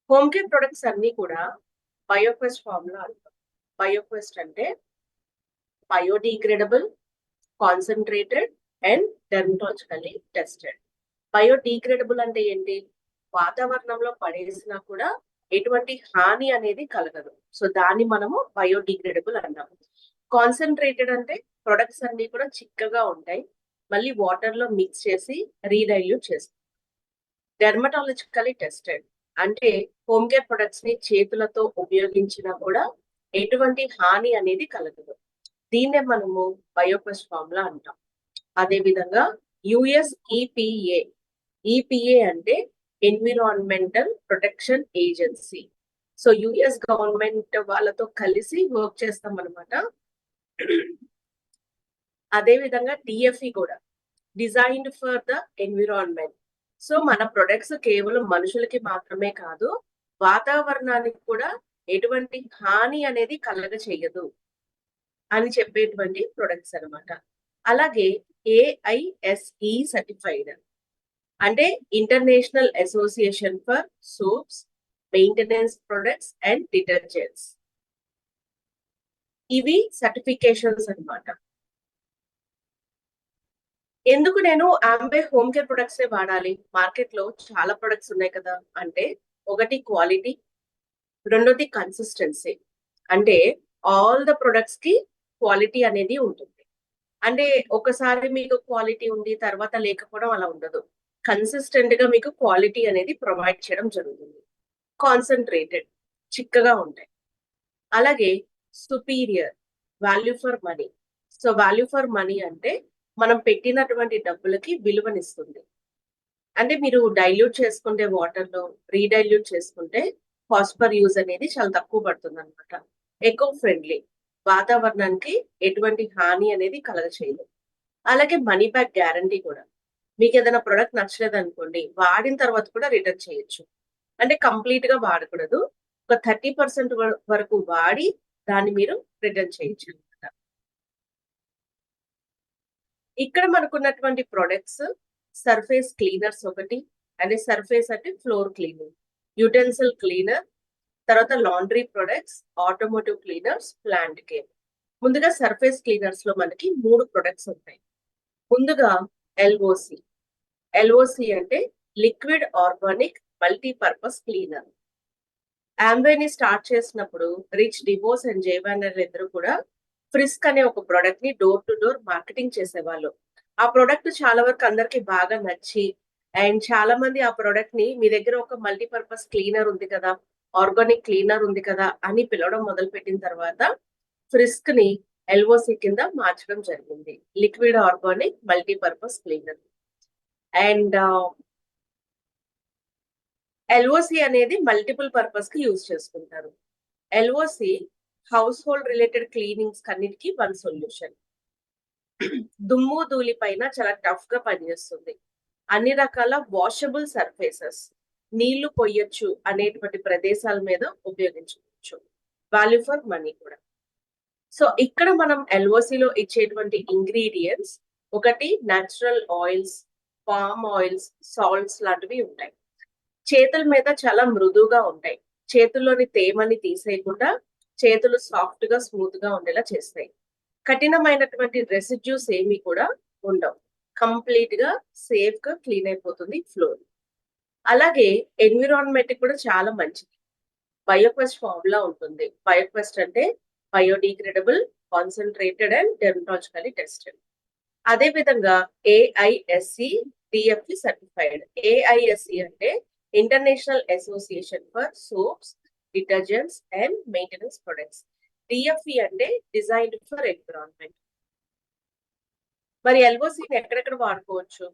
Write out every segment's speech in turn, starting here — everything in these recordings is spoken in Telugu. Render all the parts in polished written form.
హోమ్ కేర్ ప్రొడక్ట్స్ అన్ని కూడా బయోక్వెస్ట్ ఫామ్ లో అంటాం. బయోక్వెస్ట్ అంటే biodegradable, concentrated and dermatologically tested. Biodegradable అంటే ఏంటి? వాతావరణంలో పడేసినా కూడా ఎటువంటి హాని అనేది కలగదు. సో దాన్ని మనము బయోడిగ్రేడబుల్ అన్నాము. కాన్సన్ట్రేటెడ్ అంటే ప్రొడక్ట్స్ అన్ని కూడా చిక్కగా ఉంటాయి, మళ్ళీ వాటర్ లో మిక్స్ చేసి రీడైల్యూట్ చేస్తాం. డెర్మటాలజికల్లీ టెస్టెడ్ అంటే హోమ్ కేర్ ప్రొడక్ట్స్ ని చేతులతో ఉపయోగించినా కూడా ఎటువంటి హాని అనేది కలగదు. దీన్నే మనము బయోక్వెస్ట్ ఫార్ములా అంటాం. అదే విధంగా యుఎస్ ఈపిఏ. ఈపిఏ అంటే environmental protection agency. So US government వాళ్ళతో కలిసి వర్క్ చేస్తాం అనమాట. అదే విధంగా డిఎఫ్ఈ కూడా, designed for the environment. So మన ప్రొడక్ట్స్ కేవలం మనుషులకి మాత్రమే కాదు, వాతావరణానికి కూడా ఎటువంటి హాని అనేది కలగ చేయదు అని చెప్పేటువంటి ప్రొడక్ట్స్ అనమాట. అలాగే ఏఐఎస్ఈ సర్టిఫైడ్ అంటే international association for soaps, maintenance products and detergents. ఇవి సర్టిఫికేషన్స్ అనమాట. ఎందుకు నేను ఆంబే హోమ్ కేర్ ప్రొడక్ట్స్ వాడాలి? మార్కెట్ లో చాలా ప్రొడక్ట్స్ ఉన్నాయి కదా. అంటే ఒకటి క్వాలిటీ, రెండోది కన్సిస్టెన్సీ. అంటే ఆల్ ద ప్రొడక్ట్స్ కి క్వాలిటీ అనేది ఉంటుంది. అంటే ఒకసారి మీకు క్వాలిటీ ఉంది, తర్వాత లేకపోవడం అలా ఉండదు. కన్సిస్టెంట్ గా మీకు క్వాలిటీ అనేది ప్రొవైడ్ చేయడం జరుగుతుంది. కాన్సన్ట్రేటెడ్, చిక్కగా ఉంటాయి. అలాగే superior, value for money. So value for money అంటే మనం పెట్టినటువంటి డబ్బులకి విలువనిస్తుంది. అంటే మీరు డైల్యూట్ చేసుకుంటే వాటర్ లో, రీడైల్యూట్ చేసుకుంటే కాస్ట్ పర్ యూజ్ అనేది చాలా తక్కువ పడుతుంది అనమాట. ఎకో ఫ్రెండ్లీ, వాతావరణానికి ఎటువంటి హాని అనేది కలగచేయదు. అలాగే మనీ బ్యాక్ గ్యారంటీ కూడా. మీకు ఏదైనా ప్రొడక్ట్ నచ్చలేదు అనుకోండి, వాడిన తర్వాత కూడా రిటర్న్ చేయొచ్చు. అంటే కంప్లీట్ గా వాడకూడదు, ఒక 30% వరకు వాడి దాన్ని మీరు రిటర్న్ చేయొచ్చు అనమాట. ఇక్కడ మనకున్నటువంటి ప్రొడక్ట్స్ సర్ఫేస్ క్లీనర్స్ ఒకటి, అంటే సర్ఫేస్ అంటే ఫ్లోర్ క్లీనింగ్, యుటెన్సిల్ క్లీనర్, తర్వాత laundry products, automotive cleaners, plant care. ముందుగా సర్ఫేస్ క్లీనర్స్ లో మనకి 3 ప్రొడక్ట్స్ ఉంటాయి. ముందుగా ఎల్ఓసి. ఎల్ఓసి అంటే లిక్విడ్ ఆర్గానిక్ మల్టీపర్పస్ క్లీనర్. ఆంబేని స్టార్ట్ చేసినప్పుడు రిచ్ డివోస్ అండ్ జేబానర్ ఇద్దరు కూడా ఫ్రిస్క్ అనే ఒక ప్రొడక్ట్ ని డోర్ టు డోర్ మార్కెటింగ్ చేసేవాళ్ళు. ఆ ప్రొడక్ట్ చాలా వరకు అందరికి బాగా నచ్చి, అండ్ చాలా మంది ఆ ప్రొడక్ట్ ని మీ దగ్గర ఒక మల్టీపర్పస్ క్లీనర్ ఉంది కదా, ఆర్గానిక్ క్లీనర్ ఉంది కదా అని పిలవడం మొదలు పెట్టిన తర్వాత ఫ్రిస్క్ ని ఎల్ఓసి కింద మార్చడం జరిగింది, liquid organic multipurpose cleaner. And LOC అనేది మల్టిపుల్ పర్పస్ కి యూజ్ చేసుకుంటారు. LOC house hold related cleanings అన్నిటికీ వన్ సొల్యూషన్. దుమ్ము ధూళి పైన చాలా టఫ్ గా పనిచేస్తుంది. అన్ని రకాల వాషబుల్ సర్ఫేసెస్, నీళ్లు పొయ్యొచ్చు అనేటువంటి ప్రదేశాల మీద ఉపయోగించుకోవచ్చు. వాల్యూ ఫర్ మనీ కూడా. సో ఇక్కడ మనం ఎల్ఓసిలో ఇచ్చేటువంటి ఇంగ్రీడియంట్స్ ఒకటి natural oils, palm oils, salts లాంటివి ఉంటాయి. చేతుల మీద చాలా మృదువుగా ఉంటాయి. చేతుల్లోని తేమని తీసేయకుండా చేతులు సాఫ్ట్ గా, స్మూత్ గా ఉండేలా చేస్తాయి. కఠినమైనటువంటి రెసిడ్యూస్ ఏమి కూడా ఉండవు. కంప్లీట్ గా సేఫ్ గా క్లీన్ అయిపోతుంది ఫ్లోర్. అలాగే ఎన్విరాన్మెంట్ కూడా చాలా మంచిది. బయోక్వెస్ట్ ఫార్ములా ఉంటుంది. బయోక్వెస్ట్ అంటే biodegradable, concentrated and dermatologically tested. అదే విధంగా ఏఐఎస్సి డిఎఫ్ఈ సర్టిఫైడ్. ఏఐఎస్సి అంటే international association for soaps, detergents and maintenance products. DFE అంటే డిజైన్డ్ ఫర్ ఎన్విరాన్మెంట్. మరి ఎల్ఓసిని ఎక్కడెక్కడ వాడుకోవచ్చు?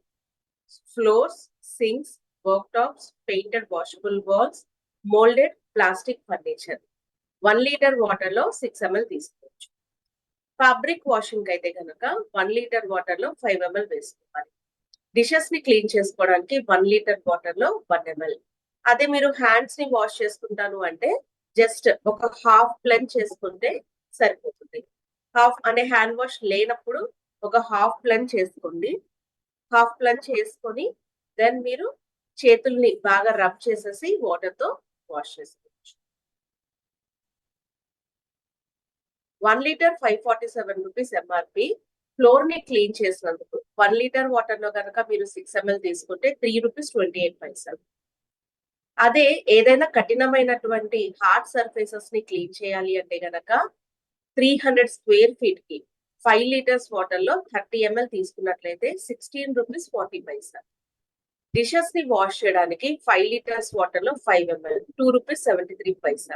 Floors, sinks, work tops, painted washable walls, moulded plastic furniture. 1 litre water లో 6 ml తీసుకోవచ్చు. ఫ్యాబ్రిక్ వాషింగ్ అయితే కనుక 1 లీటర్ వాటర్ లో 5 ml వేసుకోవాలి. డిషెస్ ని క్లీన్ చేసుకోవడానికి 1 లీటర్ వాటర్ లో 1 ml. అదే మీరు హ్యాండ్స్ ని వాష్ చేసుకుంటాను అంటే జస్ట్ ఒక హాఫ్ ప్లెంజ్ చేసుకుంటే సరిపోతుంది. హాఫ్ అంటే హ్యాండ్ వాష్ లేనప్పుడు ఒక హాఫ్ ప్లెంజ్ చేసుకోండి. హాఫ్ ప్లెంజ్ చేసుకొని దెన్ మీరు చేతుల్ని బాగా రబ్ చేసేసి వాటర్ తో వాష్ చేసుకోవచ్చు. 1 లీటర్ 547 రూపీస్ ఎంఆర్పి. ఫ్లోర్ ని క్లీన్ చేసినందుకు 1 లీటర్ వాటర్ లో కనుక మీరు 6 ml తీసుకుంటే 3 రూపీస్ 28 పైసలు. అదే ఏదైనా కఠినమైనటువంటి హార్డ్ సర్ఫేసెస్ ని క్లీన్ చేయాలి అంటే గనక 300 స్క్వేర్ ఫీట్ కి 5 లీటర్స్ వాటర్ లో 30 ml తీసుకున్నట్లయితే 16 రూపీస్ 40 పైసా. డిషెస్ ని వాష్ చేయడానికి 5 లీటర్స్ వాటర్ లో 5 ml 2 రూపీస్ 73 పైసా.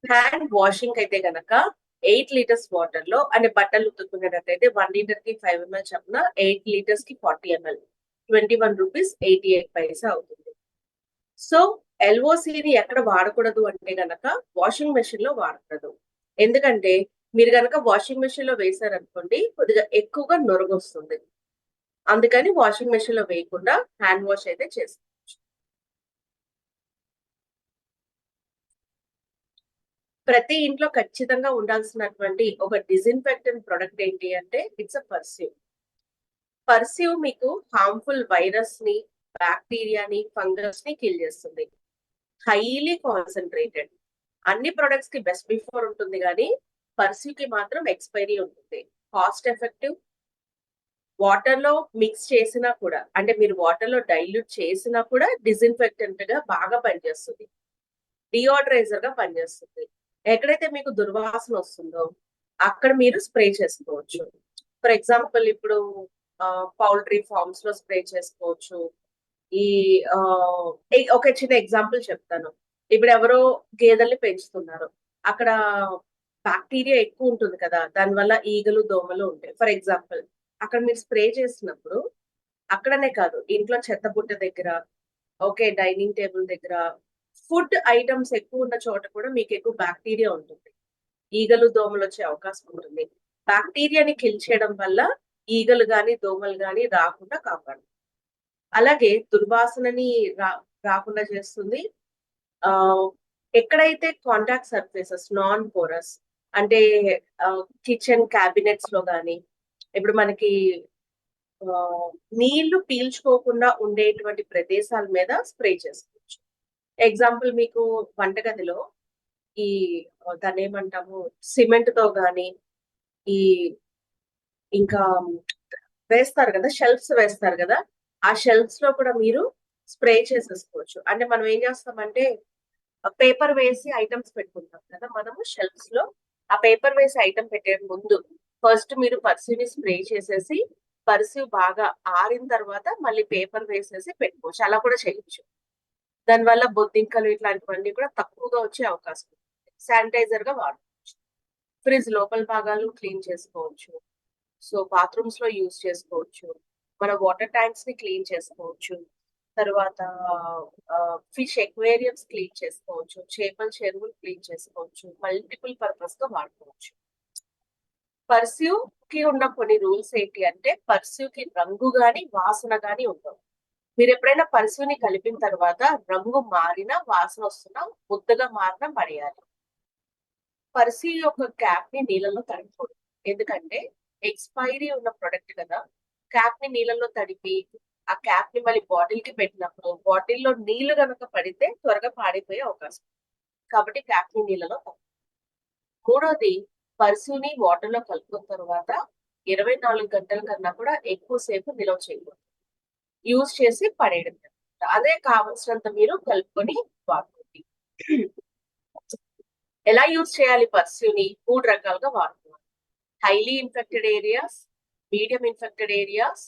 హ్యాండ్ వాషింగ్ అయితే గనక 8 లీటర్స్ వాటర్ లో అంటే బట్టలు ఉతుక్కునేటట్టయితే 1 లీటర్ కి 5 ml చొప్పున 8 లీటర్స్ కి 40 ml 21 రూపీస్ 88 పైసా అవుతుంది. సో ఎల్ఓసిని ఎక్కడ వాడకూడదు అంటే గనక వాషింగ్ మెషిన్ లో వాడకూడదు. ఎందుకంటే మీరు గనక వాషింగ్ మెషిన్ లో వేసారనుకోండి కొద్దిగా ఎక్కువగా నొరగ వస్తుంది. అందుకని వాషింగ్ మెషిన్ లో వేయకుండా హ్యాండ్ వాష్ అయితే చేసుకోవచ్చు. ప్రతి ఇంట్లో ఖచ్చితంగా ఉండాల్సినటువంటి ఒక డిజిన్ఫెక్టెంట్ ప్రొడక్ట్ ఏంటి అంటే ఇట్స్ అ పర్స్యూమ్. పర్స్యూమ్ మీకు హార్మ్ఫుల్ వైరస్ ని, బ్యాక్టీరియాని, ఫంగస్ ని కిల్ చేస్తుంది. Highly concentrated. అన్ని ప్రొడక్ట్స్ కి బెస్ట్ బిఫోర్ ఉంటుంది కానీ పర్స్యూమ్ కి మాత్రం ఎక్స్పైరీ ఉంటుంది. Cost effective. వాటర్ లో మిక్స్ చేసినా కూడా అంటే మీరు వాటర్ లో డైల్యూట్ చేసినా కూడా డిజిన్ఫెక్టెంట్ గా బాగా పనిచేస్తుంది. డియోడ్రైజర్ గా పనిచేస్తుంది. ఎక్కడైతే మీకు దుర్వాసన వస్తుందో అక్కడ మీరు స్ప్రే చేసుకోవచ్చు. ఫర్ ఎగ్జాంపుల్ ఇప్పుడు పౌల్ట్రీ ఫార్మ్స్ లో స్ప్రే చేసుకోవచ్చు. ఈ ఒక చిన్న ఎగ్జాంపుల్ చెప్తాను. ఇప్పుడు ఎవరో గేదెల్ని పెంచుతున్నారు. అక్కడ బ్యాక్టీరియా ఎక్కువ ఉంటుంది కదా, దానివల్ల ఈగలు దోమలు ఉంటాయి. ఫర్ ఎగ్జాంపుల్ అక్కడ మీరు స్ప్రే చేసినప్పుడు అక్కడనే కాదు, ఇంట్లో చెత్త బుట్ట దగ్గర, ఓకే, డైనింగ్ టేబుల్ దగ్గర, ఫుడ్ ఐటమ్స్ ఎక్కువ ఉన్న చోట కూడా మీకు ఎక్కువ బ్యాక్టీరియా ఉంటుంది. ఈగలు దోమలు వచ్చే అవకాశం ఉంటుంది. బ్యాక్టీరియాని కిల్ చేయడం వల్ల ఈగలు గాని దోమలు గాని రాకుండా కాపాడు. అలాగే దుర్వాసనని రాకుండా చేస్తుంది. ఎక్కడైతే కాంటాక్ట్ సర్ఫేసెస్ నాన్ పోరస్ అంటే కిచెన్ క్యాబినెట్స్ లో గాని, ఇప్పుడు మనకి నీళ్లు పీల్చుకోకుండా ఉండేటువంటి ప్రదేశాల మీద స్ప్రే చేసుకోవచ్చు. ఎగ్జాంపుల్ మీకు వంటగదిలో ఈ దాన్ని ఏమంటాము సిమెంట్ తో గాని, ఈ ఇంకా వేస్తారు కదా, షెల్ఫ్స్ వేస్తారు కదా, ఆ షెల్ఫ్స్ లో కూడా మీరు స్ప్రే చేసేసుకోవచ్చు. అంటే మనం ఏం చేస్తామంటే పేపర్ వేసి ఐటమ్స్ పెట్టుకుంటాం కదా మనము షెల్ఫ్స్ లో. ఆ పేపర్ వేసి ఐటమ్ పెట్టే ముందు ఫస్ట్ మీరు పర్స్యూని స్ప్రే చేసేసి పర్స్యూ బాగా ఆరిన తర్వాత మళ్ళీ పేపర్ వేసేసి పెట్టుకోవచ్చు. అలా కూడా చేయొచ్చు. దానివల్ల బొద్దింకలు ఇట్లాంటివన్నీ కూడా తక్కువగా వచ్చే అవకాశం ఉంది. శానిటైజర్ గా వాడుకోవచ్చు. ఫ్రిడ్జ్ లోపల భాగాలు క్లీన్ చేసుకోవచ్చు. సో బాత్రూమ్స్ లో యూజ్ చేసుకోవచ్చు. మన వాటర్ ట్యాంక్స్ ని క్లీన్ చేసుకోవచ్చు. తర్వాత ఫిష్ ఎక్వేరియమ్స్ క్లీన్ చేసుకోవచ్చు. చేపల చెరువులు క్లీన్ చేసుకోవచ్చు. మల్టిపుల్ పర్పస్ గా వాడుకోవచ్చు. పర్స్యూమ్ కి ఉన్న కొన్ని రూల్స్ ఏంటి అంటే పర్స్యూమ్ కి రంగు గాని వాసన గాని ఉండవు. మీరు ఎప్పుడైనా పర్స్యూని కలిపిన తర్వాత రంగు మారినా వాసన వస్తున్నా ముద్దగా మారినా పడేయాలి. పర్స్యూ యొక్క క్యాప్ ని నీళ్ళలో తడపకూడదు. ఎందుకంటే ఎక్స్పైరీ ఉన్న ప్రొడక్ట్ కదా, క్యాప్ ని నీళ్ళలో తడిపి ఆ క్యాప్ ని మళ్ళీ బాటిల్ కి పెట్టినప్పుడు బాటిల్లో నీళ్లు కనుక పడితే త్వరగా పాడిపోయే అవకాశం. కాబట్టి క్యాప్ ని నీళ్ళలో తడపాలి. మూడోది, పర్స్యూని వాటర్ లో కలుపుకున్న తర్వాత 24 గంటల కన్నా కూడా ఎక్కువసేపు నిల్వ చేయకూడదు. యూజ్ చేసి పడేయడం. అదే కావలసినంత మీరు కలుపుకొని వాడుకోండి. ఎలా యూజ్ చేయాలి పర్స్యూని? 3 రకాలుగా వాడుకోవాలి. Highly infected areas, medium infected areas,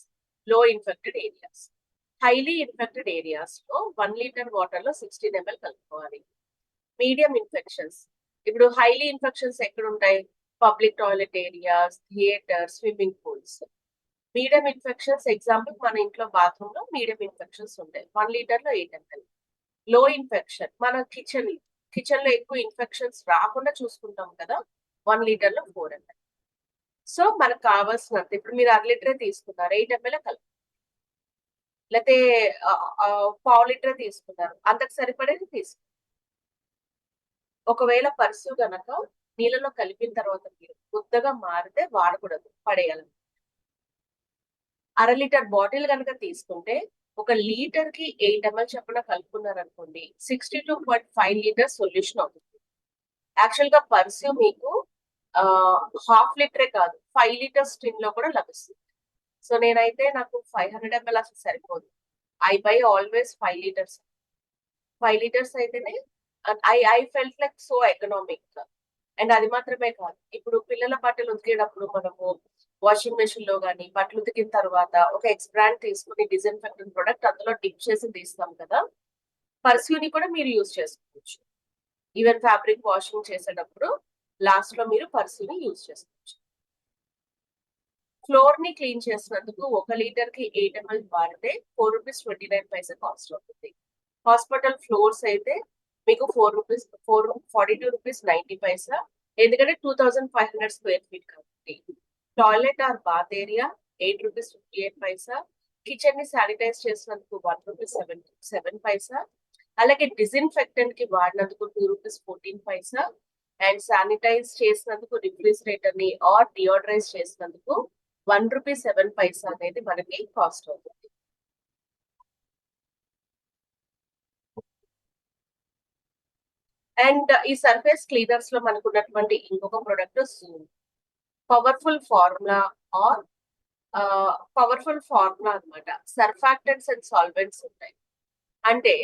low infected areas. Highly infected areas లో 1 లీటర్ వాటర్ లో 16 ml కలుపుకోవాలి. మీడియం ఇన్ఫెక్షన్స్, ఇప్పుడు హైలీ ఇన్ఫెక్షన్స్ ఎక్కడ ఉంటాయి? Public toilet areas, theatre, swimming pools. Medium infections example మన ఇంట్లో బాత్రూమ్ లో మీడియం ఇన్ఫెక్షన్స్ ఉంటాయి. 1 లీటర్ లో 8 ml. లో ఇన్ఫెక్షన్ మన కిచెన్ లో ఎక్కువ ఇన్ఫెక్షన్స్ రాకుండా చూసుకుంటాం కదా, 1 లీటర్ లో 4 ml. సో మనకు కావాల్సినంత, ఇప్పుడు మీరు 1/2 లీటరే తీసుకున్నారు, 8 ml కలిపి, లేకపోతే 1/4 లీటరే తీసుకున్నారు, అంతకు సరిపడేది తీసుకున్నారు. ఒకవేళ పర్స్యూ గనక నీళ్ళలో కలిపిన తర్వాత మీరు ముద్దగా మారితే వాడకూడదు, పడేయాలి. 1/2 లీటర్ బాటిల్ కనుక తీసుకుంటే ఒక లీటర్ కి 8 ml చొప్పున కలుపుకున్నారనుకోండి 62.5 లీటర్స్ సొల్యూషన్ అవుతుంది. యాక్చువల్ గా పర్స్యూ మీకు హాఫ్ లీటరే కాదు 5 లీటర్స్ టిన్ లో కూడా లభిస్తుంది. సో నేనైతే నాకు 500 ml అసలు సరిపోదు. I buy always 5 litres. 5 litres అయితేనే I felt like so economic. And అది మాత్రమే కాదు, ఇప్పుడు పిల్లల బట్టలు ఉతికేటప్పుడు మనము వాషింగ్ మెషిన్ లో గానీ బట్టలు ఉతికిన తర్వాత ఒక ఎక్స్ బ్రాండ్ తీసుకుని డిస్ఇన్ఫెక్టెంట్ ప్రొడక్ట్ అందులో డిప్ చేసి తీస్తాం కదా, పర్స్యూని కూడా మీరు యూజ్ చేసుకోవచ్చు. ఈవెన్ ఫ్యాబ్రిక్ వాషింగ్ చేసేటప్పుడు లాస్ట్ లో మీరు పర్స్యూని యూజ్ చేసుకోవచ్చు. ఫ్లోర్ ని క్లీన్ చేసినందుకు 1 లీటర్ కి 8 ml వాడితే ₹4.29 కాస్ట్ అవుతుంది. హాస్పిటల్ ఫ్లోర్స్ అయితే మీకు ₹42.90, ఎందుకంటే 2500 స్క్వేర్ ఫీట్ కాబట్టి. Toilet or bath area ₹8.58. Kitchen ని శానిటైజ్ చేసినందుకు ₹1.77. అలాగే డిస్ఇన్ఫెక్టెంట్ కి వాడినందుకు ₹2.14. అండ్ శానిటైజ్ చేసినందుకు రిఫ్రిజిరేటర్ ని ఆర్ డియోడ్రైజ్ చేసినందుకు ₹1.07 అనేది మనకి కాస్ట్ అవుతుంది. అండ్ ఈ సర్ఫేస్ క్లీనర్స్ లో మనకు ఉన్నటువంటి ఇంకొక product Zoom powerful formula or powerful formula అనమాట. సర్ఫాక్టెంట్స్ అండ్ సాల్వెంట్స్ ఉంటాయి. అంటే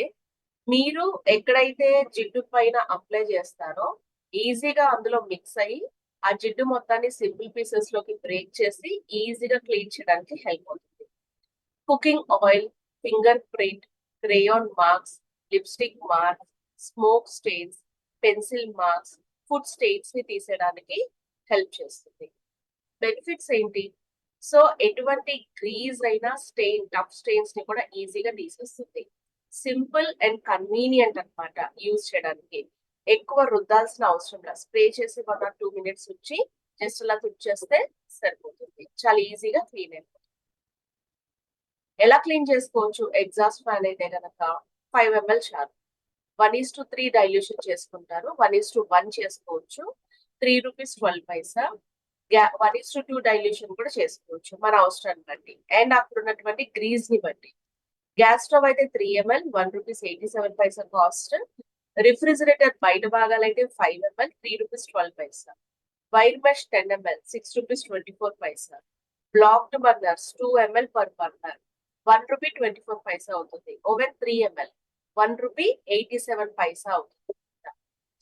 మీరు ఎక్కడైతే జిడ్డు పైన అప్లై చేస్తారో ఈజీగా అందులో మిక్స్ అయ్యి ఆ జిడ్డు మొత్తాన్ని సింపుల్ పీసెస్ లోకి బ్రేక్ చేసి ఈజీగా క్లీన్ చేయడానికి హెల్ప్ అవుతుంది. Cooking oil, finger print, crayon marks, lipstick marks, smoke stains, pencil marks, food stains ని తీసేయడానికి హెల్ప్ చేస్తుంది. బెనిఫిట్స్ ఏంటి? సో ఎటువంటి గ్రీజ్ అయినా టఫ్ స్టెయిన్స్ ని కూడా ఈజీగా తీసేస్తుంది. సింపుల్ అండ్ కన్వీనియంట్ అన్నమాట యూజ్ చేయడానికి. ఎక్కువ రుద్దాల్సిన అవసరం లేదు. స్ప్రే చేసి 1 or 2 minutes వచ్చి జస్ట్ అలా తుడిచేస్తే సరిపోతుంది. చాలా ఈజీగా క్లీన్ అయిపోతుంది. ఎలా క్లీన్ చేసుకోవచ్చు? ఎగ్జాస్ట్ ఫ్యాన్ అయితే కనుక 5 ml చాలు. 1:3 డైల్యూషన్ చేసుకుంటారు. 1:1 చేసుకోవచ్చు. ₹3.12. 1:2 డైల్యూషన్ కూడా చేసుకోవచ్చు మన అవసరాన్ని బట్టి అండ్ అక్కడ ఉన్నటువంటి గ్రీజ్ ని బట్టి. గ్యాస్ స్టవ్ అయితే 3 ml ₹1.87 కాస్ట్. రిఫ్రిజిరేటర్ బయట భాగాలైతే 5 ml ₹3.12. Wire mesh 10 ml ₹6.24. Blocked burners 2 ml per burner ₹1.24 అవుతుంది. ఓవెన్ 3 ml ₹1.87 అవుతుంది.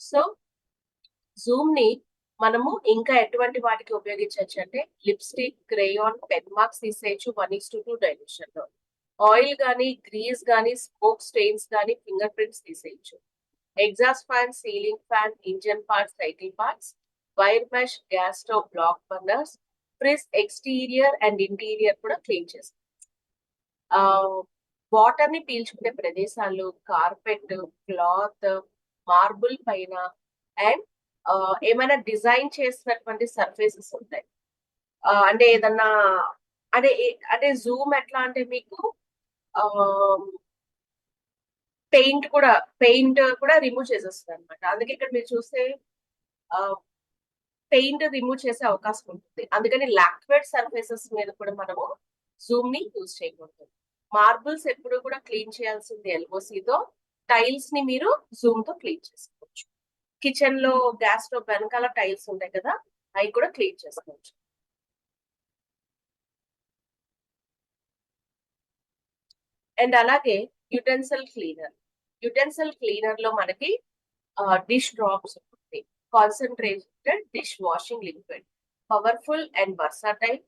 సో జూమ్ ని మనము ఇంకా ఎటువంటి వాటికి ఉపయోగించవచ్చు అంటే లిప్స్టిక్, క్రేయాన్, పెన్ మార్క్స్ తీసేయచ్చు 1:2 డైల్యూషన్ లో. ఆయిల్ గానీ, గ్రీజ్ గానీ, స్మోక్ స్టెయిన్స్ గానీ, ఫింగర్ ప్రింట్స్ తీసేయచ్చు. Exhaust fan, ceiling fan, engine parts, cycle parts, wire mesh, gas stove, black burners, fridge exterior and interior కూడా క్లీన్ చేసుకోవచ్చు. వాటర్ ని పీల్చుకునే ప్రదేశాలు, కార్పెట్, క్లాత్, మార్బుల్ పైన అండ్ ఏమైనా డిజైన్ చేసినటువంటి సర్ఫేసెస్ ఉంటాయి. అంటే ఏదన్నా అంటే జూమ్ ఎట్లా అంటే మీకు పెయింట్ కూడా రిమూవ్ చేసేస్తుంది అనమాట. అందుకే ఇక్కడ మీరు చూస్తే పెయింట్ రిమూవ్ చేసే అవకాశం ఉంటుంది. అందుకని లాక్వేట్ సర్ఫేసెస్ మీద కూడా మనము జూమ్ ని యూజ్ చేయకూడదు. మార్బుల్స్ ఎప్పుడు కూడా క్లీన్ చేయాల్సింది ఎల్ఓసితో. టైల్స్ ని మీరు జూమ్ తో క్లీన్ చేసుకోవచ్చు. కిచెన్ లో గ్యాస్ స్టవ్ వెనకాల టైల్స్ ఉంటాయి కదా, అవి కూడా క్లీన్ చేసుకోవచ్చు. అండ్ అలాగే యుటెన్సిల్ క్లీనర్ లో మనకి డిష్ డ్రాప్స్ ఉంటుంది. Concentrated dish washing liquid, powerful and versatile,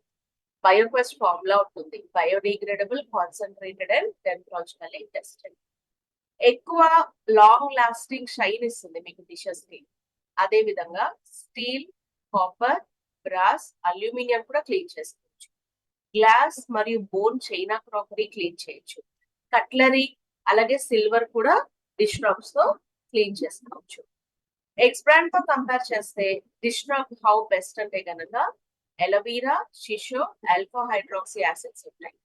bioquest formula ఉంటుంది. Biodegradable, concentrated and dermatologically tested. ఎక్కువ లాంగ్ లాస్టింగ్ షైన్ ఇస్తుంది మీకు డిషెస్ కి. అదే విధంగా స్టీల్, కాపర్, బ్రాస్, అల్యూమినియం కూడా క్లీన్ చేసుకోవచ్చు. గ్లాస్ మరియు బోన్ చైనా క్రాకరీ క్లీన్ చేయొచ్చు. కట్లరీ అలాగే సిల్వర్ కూడా డిష్ డ్రాప్స్ తో క్లీన్ చేసుకోవచ్చు. ఎక్స్ బ్రాండ్ తో కంపేర్ చేస్తే డిష్ డ్రాప్ హౌ బెస్ట్ అంటే కనుక aloe vera, shiso, alpha hydroxy acids ఉంటాయి.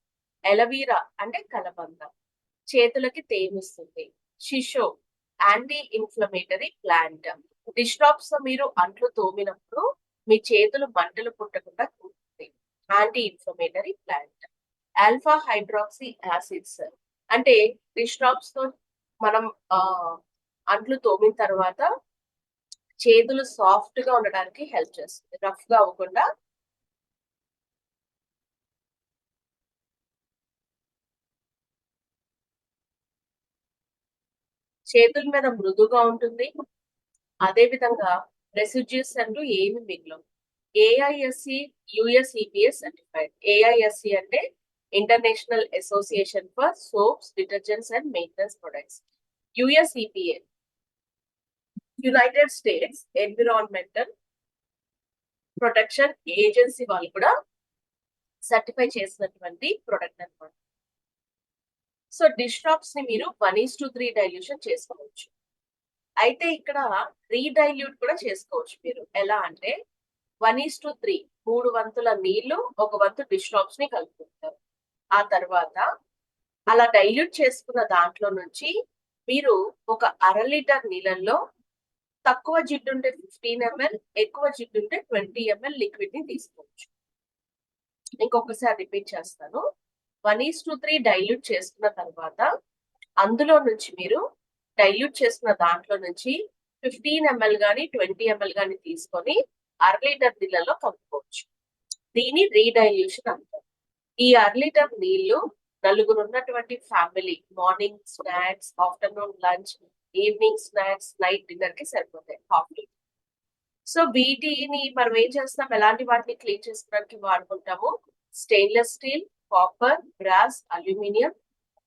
ఎలవీరా అంటే కలబంద, చేతులకి తేమిస్తుంది. Shiso anti inflammatory plant. Dish drops తో మీరు అంట్లు తోమినప్పుడు మీ చేతులు మంటలు పుట్టకుండా ఉంటుంది. Anti inflammatory plant. Alpha hydroxy acids అంటే డిష్ టాప్స్ తో మనం అంట్లు తోమిన తర్వాత చేతులు సాఫ్ట్ గా ఉండడానికి హెల్ప్ చేస్తుంది, రఫ్ గా అవ్వకుండా. చేతుల మీద మృదుగా ఉంటుంది. అదే విధంగా రెసిడ్యూస్ అంటూ ఏమి మిగలవు. ఏఐఎస్సి యుఎస్ఈపిఎస్ సర్టిఫైడ్. ఏఐఎస్సి అంటే international association for soaps, detergents and maintenance products. USEPA united states environmental protection agency వాళ్ళు కూడా సర్టిఫై చేసినటువంటి ప్రొడక్ట్ అన్నమాట. సో డిష్ టాప్స్ ని మీరు 1:3 డైల్యూషన్ చేసుకోవచ్చు. అయితే ఇక్కడ రీడైల్యూట్ కూడా చేసుకోవచ్చు మీరు. ఎలా అంటే 1:3 3 వంతుల నీళ్లు, 1 వంతు డిష్ టాప్స్ ని కలుపుకుంటారు. ఆ తర్వాత అలా డైల్యూట్ చేసుకున్న దాంట్లో నుంచి మీరు ఒక 1/2 లీటర్ నీళ్ళల్లో తక్కువ జిడ్డు ఉంటే 15 ml, ఎక్కువ జిడ్డు ఉంటే 20 ml లిక్విడ్ ని తీసుకోవచ్చు. ఇంకొకసారి రిపీట్ చేస్తాను. 1:3 డైల్యూట్ చేసుకున్న తర్వాత అందులో నుంచి మీరు డైల్యూట్ చేసుకున్న దాంట్లో నుంచి 15 ml గానీ 20 ml గానీ తీసుకొని 1/2 లీటర్ నీళ్ళలో కలుపుకోవచ్చు. దీని రీడైల్యూషన్ అంటారు. ఈ 1/2 లీటర్ నీళ్లు నలుగురు ఉన్నటువంటి family morning snacks, afternoon lunch, evening snacks, night dinner కి సరిపోతాయి, హాఫ్ లీటర్. సో వీటిని మనం ఏం చేస్తాం, ఎలాంటి వాటిని క్లీన్ చేసుకోవడానికి వాడుకుంటాము? Stainless steel, copper, brass, aluminium,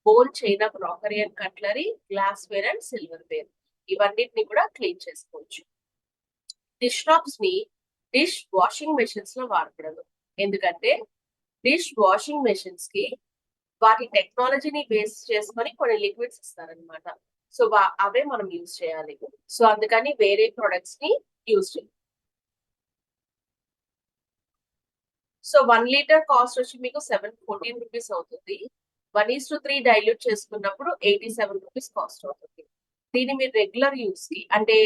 bone, china, crockery and cutlery, glass ware and silver ware, ఇవన్నిటిని కూడా క్లీన్ చేసుకోవచ్చు. డిష్ టాప్స్ ని డిష్ వాషింగ్ మెషిన్స్ లో వాడకూడదు. ఎందుకంటే డిష్ వాషింగ్ మెషిన్స్ కి వాటి టెక్నాలజీని బేస్ చేసుకొని కొన్ని లిక్విడ్స్ ఇస్తారనమాట. సో అవే మనం యూజ్ చేయాలి. సో అందుకని వేరే ప్రొడక్ట్స్ ని యూజ్ చేయాలి. సో 1 లీటర్ కాస్ట్ వచ్చి మీకు 714 రూపీస్ అవుతుంది. 1:3 డైల్యూట్ చేసుకున్నప్పుడు 87 రూపీస్ కాస్ట్ అవుతుంది. దీన్ని మీరు రెగ్యులర్ యూస్ కి అంటే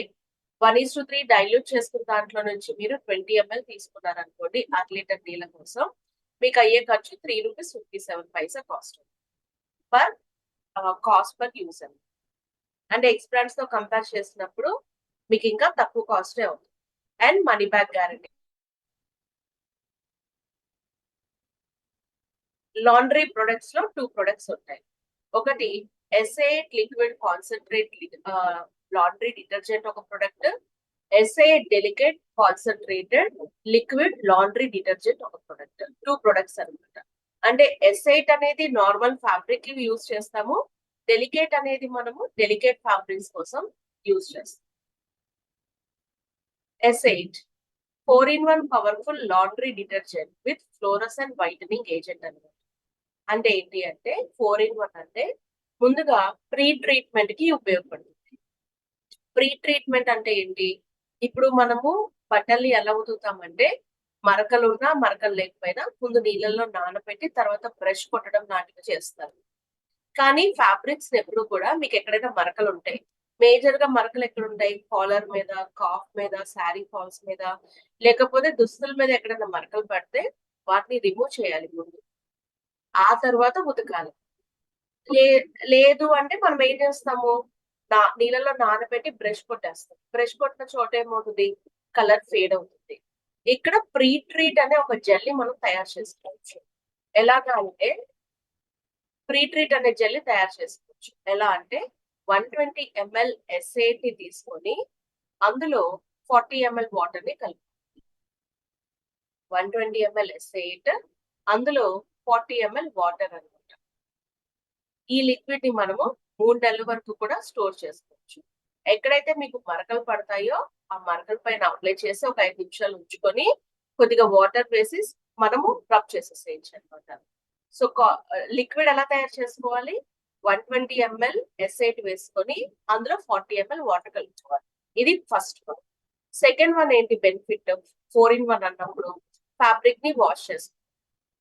1:3 డైల్యూట్ చేసుకున్న దాంట్లో నుంచి మీరు 20 ml తీసుకున్నారనుకోండి 1/2 లీటర్ నీళ్ళ కోసం, మీకు అయ్యే ఖర్చు 3 rupees 57 paisa cost per cost per use అని. అంటే ఎక్స్ బ్రాండ్స్ తో కంపేర్ చేసినప్పుడు మీకు ఇంకా తక్కువ కాస్టే అవుతుంది. And money back guarantee. Laundry products లో 2 ప్రొడక్ట్స్ ఉంటాయి. ఒకటి SA liquid concentrate laundry detergent ఒక product, SA delicate concentrated liquid laundry detergent ఒక ప్రొడక్ట్. 2 ప్రొడక్ట్స్ అనమాట. అంటే ఎస్ఐట్ అనేది నార్మల్ ఫ్యాబ్రిక్ యూజ్ చేస్తాము, డెలికేట్ అనేది మనము డెలికేట్ ఫ్యాబ్రిక్స్ కోసం యూజ్ చేస్తాం. S eight 4-in-1 powerful laundry detergent with fluorescent whitening agent అనమాట. అంటే ఏంటి అంటే 4-in-1 అంటే ముందుగా ప్రీ ట్రీట్మెంట్ కి ఉపయోగపడుతుంది. ప్రీ ట్రీట్మెంట్ అంటే ఏంటి? ఇప్పుడు మనము బట్టల్ని ఎలా ఉతుకుతామంటే మరకలు ఉన్నా మరకలు లేకపోయినా ముందు నీళ్ళల్లో నానబెట్టి తర్వాత బ్రష్ కొట్టడం లాంటివి చేస్తారు. కానీ ఫ్యాబ్రిక్స్ ఎప్పుడు కూడా మీకు ఎక్కడైనా మరకలు ఉంటాయి. మేజర్ గా మరకలు ఎక్కడ ఉంటాయి? కాలర్ మీద, కాఫ్ మీద, శారీ ఫాల్స్ మీద, లేకపోతే దుస్తుల మీద ఎక్కడైనా మరకలు పడితే వాటిని రిమూవ్ చేయాలి ముందు. ఆ తర్వాత ఉతకాలి. లేదు అంటే మనం ఏం చేస్తాము, నీళ్ళలో నానబెట్టి బ్రష్ కొట్టేస్తాం. బ్రష్ కొట్టిన చోట ఏమవుతుంది? కలర్ ఫేడ్ అవుతుంది. ఇక్కడ ప్రీ ట్రీట్ అనే ఒక జెల్ ని మనం తయారు చేసుకోవచ్చు. ఎలాగా అంటే ప్రీ ట్రీట్ అనే జెల్ ని తయారు చేసుకోవచ్చు. ఎలా అంటే 120 ml ఎస్ఐట్ ని తీసుకొని అందులో 40 ml వాటర్ ని కలిపి 120 ml ఎస్ఐట్ అందులో 40 ml వాటర్ అనమాట. ఈ లిక్విడ్ ని మనము 3 నెలల వరకు కూడా స్టోర్ చేసుకోవచ్చు. ఎక్కడైతే మీకు మరకలు పడతాయో ఆ మరకల పైన అప్లై చేసి ఒక 5 నిమిషాలు ఉంచుకొని కొద్దిగా వాటర్ వేసి మనము రబ్ చేసేసేయచ్చు అనమాట. సో లిక్విడ్ ఎలా తయారు చేసుకోవాలి? 120 ml ఎస్ఐట్ వేసుకొని అందులో 40 ml వాటర్ కలుపుకోవాలి. ఇది ఫస్ట్ వన్. సెకండ్ వన్ ఏంటి బెనిఫిట్? 4-in-1 అన్నప్పుడు ఫ్యాబ్రిక్ ని వాష్ చేస్తాం.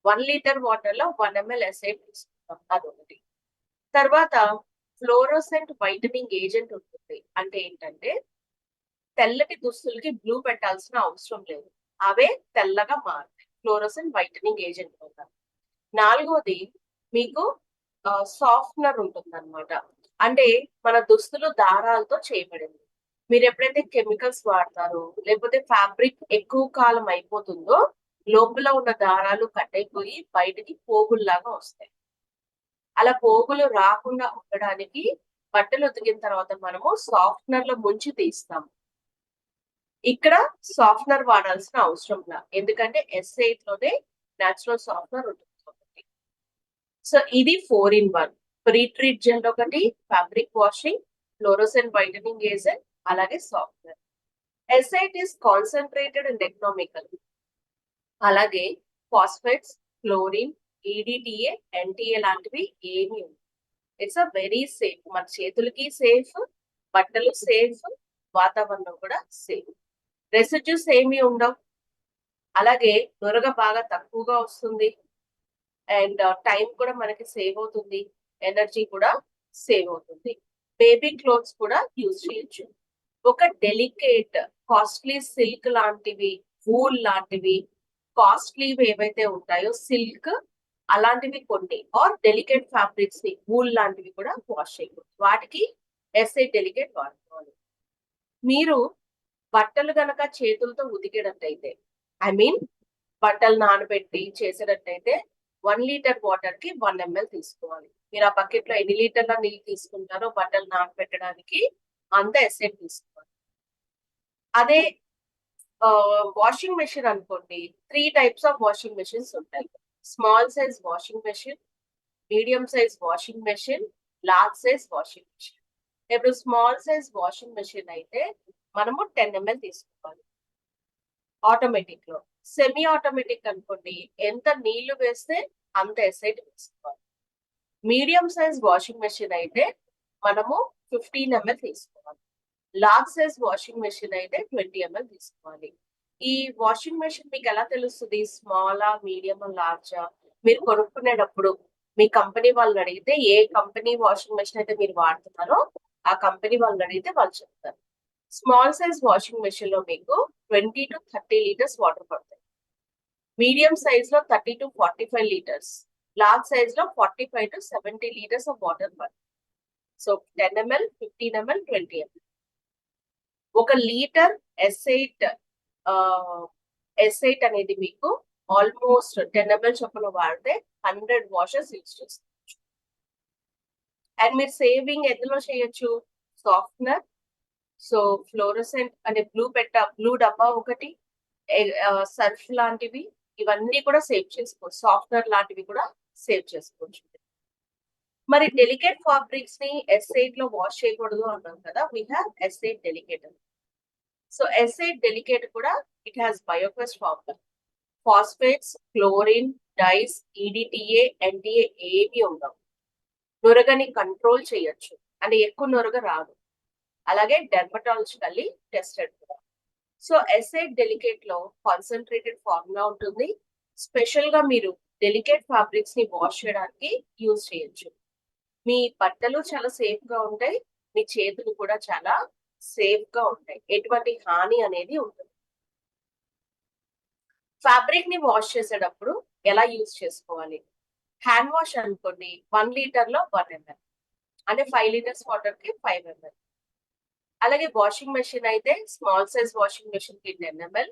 1 లీటర్ వాటర్ లో 1 ml ఎస్ఐట్ తీసుకుంటాం, అదొకటి. తర్వాత ఫ్లోరోసెంట్ వైటనింగ్ ఏజెంట్ ఉంటుంది. అంటే ఏంటంటే తెల్లటి దుస్తులకి బ్లూ పెట్టాల్సిన అవసరం లేదు, అవే తెల్లగా మారుతాయి ఫ్లోరోసెంట్ వైటనింగ్ ఏజెంట్ వల్ల. నాలుగోది మీకు సాఫ్ట్నర్ ఉంటుందన్నమాట. అంటే మన దుస్తులు దారాలతో చేయబడింది. మీరెప్పుడైతే కెమికల్స్ వాడతారో, లేకపోతే ఫ్యాబ్రిక్ ఎక్కువ కాలం అయిపోతుందో, లోపల ఉన్న దారాలు కట్ అయిపోయి బయటికి పోగుల్లాగా వస్తాయి. అలా పోగులు రాకుండా ఉండడానికి బట్టలు ఉతికిన తర్వాత మనము సాఫ్ట్నర్‌లో ముంచి తీస్తాం. ఇక్కడ సాఫ్ట్నర్ వాడాల్సిన అవసరం లా. ఎందుకంటే S8 లోనే నేచురల్ సాఫ్ట్నర్ ఉంటుంది కాబట్టి. సో ఇది 4 ఇన్ 1. ప్రీ ట్రీట్ జెల్ ఒకటి, fabric washing, fluorescent whitening agent, అలాగే softener. S8 is concentrated and economical. అలాగే ఫాస్ఫేట్స్, క్లోరిన్, EDTA, NTA లాంటివి ఏమీ ఉండవు. It's a very safe. మన చేతులకి సేఫ్, బట్టలు సేఫ్, వాతావరణం కూడా సేఫ్. రెసిడ్యూస్ ఏమీ ఉండవు. అలాగే త్వరగా బాగా తక్కువగా వస్తుంది. అండ్ టైం కూడా మనకి సేవ్ అవుతుంది. ఎనర్జీ కూడా సేవ్ అవుతుంది. బేబీ క్లోత్స్ కూడా యూజ్ చేయొచ్చు. ఒక డెలికేట్ కాస్ట్లీ సిల్క్ లాంటివి, వూల్ లాంటివి, కాస్ట్లీవి ఏవైతే ఉంటాయో సిల్క్ అలాంటివి కొన్ని ఆర్ డెలికేట్ ఫ్యాబ్రిక్స్ ని వూల్ లాంటివి కూడా వాష్ చేయకూడదు. వాటికి S8 డెలికేట్ వాడుకోవాలి. మీరు బట్టలు గనక చేతులతో ఉతికేటట్టయితే, ఐ మీన్ బట్టలు నానబెట్టి చేసేటట్టయితే 1 లీటర్ వాటర్ కి 1 ml తీసుకోవాలి. మీరు ఆ బకెట్ లో ఎన్ని లీటర్ల నీళ్ళు తీసుకుంటారో బట్టలు నానబెట్టడానికి అంత S8 తీసుకోవాలి. అదే వాషింగ్ మెషిన్ అనుకోండి, 3 టైప్స్ ఆఫ్ వాషింగ్ మెషిన్స్ ఉంటాయి. Small size washing machine, medium size washing machine, large size washing machine. ఇప్పుడు స్మాల్ సైజ్ వాషింగ్ మెషిన్ అయితే మనము 10 ml తీసుకోవాలి ఆటోమేటిక్ లో. సెమీ ఆటోమేటిక్ అనుకోండి, ఎంత నీళ్లు వేస్తే అంత S8 వేసుకోవాలి. మీడియం సైజ్ వాషింగ్ మెషిన్ అయితే మనము 15 ml తీసుకోవాలి. లార్జ్ సైజ్ వాషింగ్ మెషిన్ అయితే 20 ml తీసుకోవాలి. ఈ వాషింగ్ మెషిన్ మీకు ఎలా తెలుస్తుంది స్మాలా, మీడియమా, లార్జా? మీరు కొనుక్కునేటప్పుడు మీ కంపెనీ వాళ్ళని అడిగితే ఏ కంపెనీ వాషింగ్ మెషిన్ అయితే మీరు వాడుతున్నారో ఆ కంపెనీ వాళ్ళని అడిగితే వాళ్ళు చెప్తారు. స్మాల్ సైజ్ వాషింగ్ మెషిన్ లో మీకు 20 to 30 లీటర్స్ వాటర్ పడతాయి. మీడియం సైజ్ లో 30 to 45 లీటర్స్, లార్జ్ సైజ్ లో 45 to 70 లీటర్స్ ఆఫ్ వాటర్ పడతాయి. So 10 ml, 15 ml, 20 ml. 1 litre S8 అనేది మీకు ఆల్మోస్ట్ 10 ml చొప్పున వాడితే 100 వాషెస్ యూజ్ చేసుకోవచ్చు. అండ్ మీరు సేవింగ్ ఎందులో చేయొచ్చు? సాఫ్ట్నర్, సో ఫ్లోరోసెంట్ అనే బ్లూ డబ్బా ఒకటి, సర్ఫ్ లాంటివి, ఇవన్నీ కూడా సేవ్ చేసుకోవచ్చు. సాఫ్ట్నర్ లాంటివి కూడా సేవ్ చేసుకోవచ్చు. మరి డెలికేట్ ఫ్యాబ్రిక్స్ ని S8 లో వాష్ చేయకూడదు అన్నాం కదా, we have S8 delicate. So S8 delicate కూడా it has bioquest formula. Phosphates, chlorine, dyes, EDTA, NTA ఏవి ఉండవు. నొరగని కంట్రోల్ చేయొచ్చు, అంటే ఎక్కువ నొరగ రాదు. అలాగే డెర్మటాలజికల్లీ టెస్టెడ్ కూడా. సో S8 డెలికేట్ లో కాన్సన్ట్రేటెడ్ ఫార్ములా ఉంటుంది. స్పెషల్ గా మీరు డెలికేట్ ఫ్యాబ్రిక్స్ ని వాష్ చేయడానికి యూజ్ చేయొచ్చు. మీ బట్టలు చాలా సేఫ్ గా ఉంటాయి, మీ చేతులు కూడా చాలా సేఫ్ గా ఉంటాయి. ఎటువంటి హాని అనేది ఉంటుంది. ఫ్యాబ్రిక్ ని వాష్ చేసేటప్పుడు ఎలా యూజ్ చేసుకోవాలి? హ్యాండ్ వాష్ అనుకోండి, 1 లీటర్ లో 1 ml, అంటే 5 లీటర్స్ వాటర్ కి 5 ml. అలాగే వాషింగ్ మెషిన్ అయితే స్మాల్ సైజ్ వాషింగ్ మెషిన్ కి 10 ml,